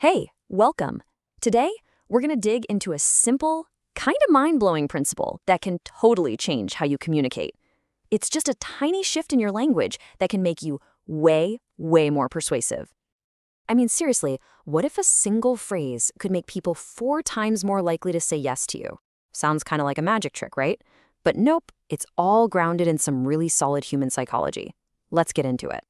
Hey, welcome. Today, we're going to dig into a simple, kind of mind-blowing principle that can totally change how you communicate. It's just a tiny shift in your language that can make you way, way more persuasive. I mean, seriously, what if a single phrase could make people 4 times more likely to say yes to you? Sounds kind of like a magic trick, right? But nope, it's all grounded in some really solid human psychology. Let's get into it.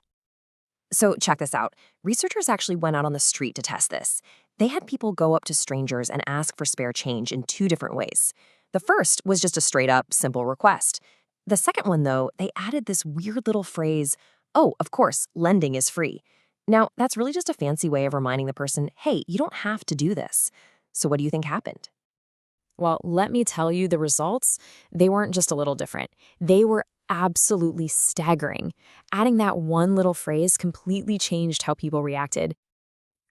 So check this out. Researchers actually went out on the street to test this. They had people go up to strangers and ask for spare change in 2 different ways. The first was just a straight-up, simple request. The second one, though, they added this weird little phrase, "Oh, of course, lending is free." Now, that's really just a fancy way of reminding the person, hey, you don't have to do this. So what do you think happened? Well, let me tell you the results. They weren't just a little different. They were absolutely staggering. Adding that one little phrase completely changed how people reacted.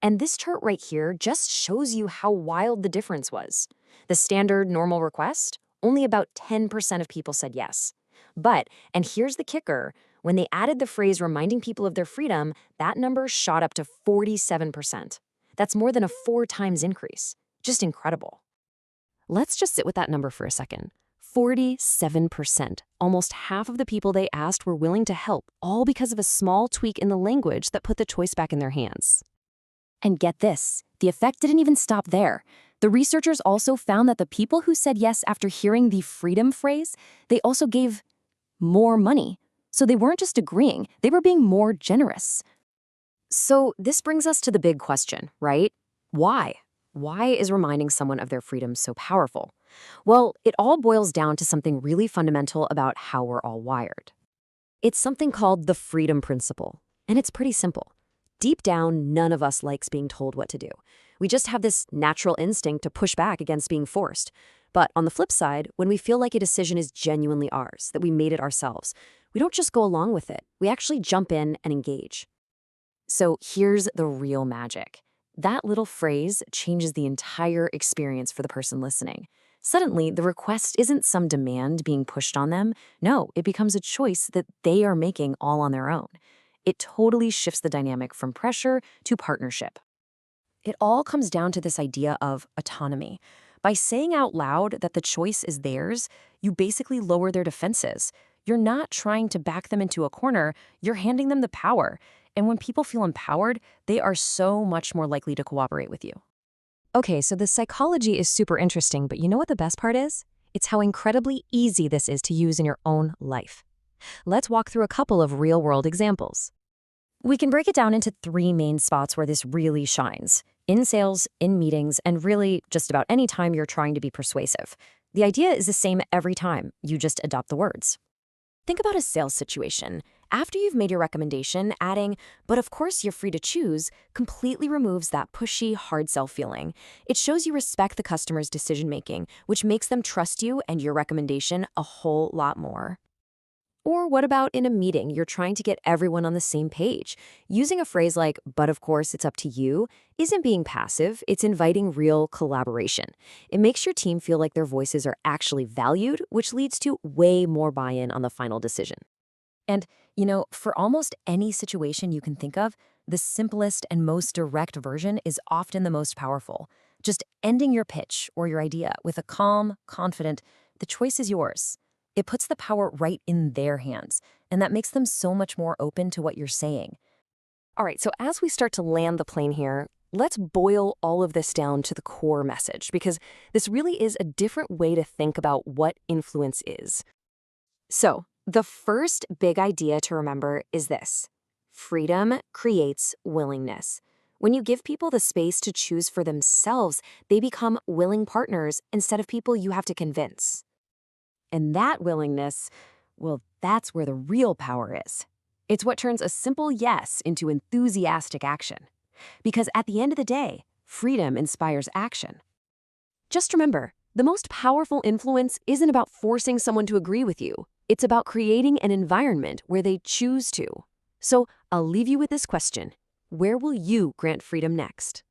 And this chart right here just shows you how wild the difference was. The standard normal request, only about 10% of people said yes. But, and here's the kicker, when they added the phrase reminding people of their freedom, that number shot up to 47%. That's more than a 4 times increase. Just incredible. Let's just sit with that number for a second. 47%. Almost half of the people they asked were willing to help, all because of a small tweak in the language that put the choice back in their hands. And get this, the effect didn't even stop there. The researchers also found that the people who said yes after hearing the freedom phrase, they also gave more money. So they weren't just agreeing, they were being more generous. So this brings us to the big question, right? Why? Why is reminding someone of their freedom so powerful? Well, it all boils down to something really fundamental about how we're all wired. It's something called the freedom principle, and it's pretty simple. Deep down, none of us likes being told what to do. We just have this natural instinct to push back against being forced. But on the flip side, when we feel like a decision is genuinely ours, that we made it ourselves, we don't just go along with it. We actually jump in and engage. So here's the real magic. That little phrase changes the entire experience for the person listening. Suddenly, the request isn't some demand being pushed on them. No, it becomes a choice that they are making all on their own. It totally shifts the dynamic from pressure to partnership. It all comes down to this idea of autonomy. By saying out loud that the choice is theirs, you basically lower their defenses. You're not trying to back them into a corner, you're handing them the power. And when people feel empowered, they are so much more likely to cooperate with you. Okay, so the psychology is super interesting, but you know what the best part is? It's how incredibly easy this is to use in your own life. Let's walk through a couple of real-world examples. We can break it down into 3 main spots where this really shines. In sales, in meetings, and really just about any time you're trying to be persuasive. The idea is the same every time, you just adopt the words. Think about a sales situation. After you've made your recommendation, adding, "but of course you're free to choose," completely removes that pushy, hard sell feeling. It shows you respect the customer's decision-making, which makes them trust you and your recommendation a whole lot more. Or what about in a meeting, you're trying to get everyone on the same page? Using a phrase like, "but of course it's up to you," isn't being passive, it's inviting real collaboration. It makes your team feel like their voices are actually valued, which leads to way more buy-in on the final decision. And, for almost any situation you can think of, the simplest and most direct version is often the most powerful. Just ending your pitch or your idea with a calm, confident, "the choice is yours." It puts the power right in their hands, and that makes them so much more open to what you're saying. All right, so as we start to land the plane here, let's boil all of this down to the core message, because this really is a different way to think about what influence is. So, the first big idea to remember is this: freedom creates willingness. When you give people the space to choose for themselves, they become willing partners instead of people you have to convince. And that willingness, well, that's where the real power is. It's what turns a simple yes into enthusiastic action. Because at the end of the day, freedom inspires action. Just remember, the most powerful influence isn't about forcing someone to agree with you. It's about creating an environment where they choose to. So I'll leave you with this question: where will you grant freedom next?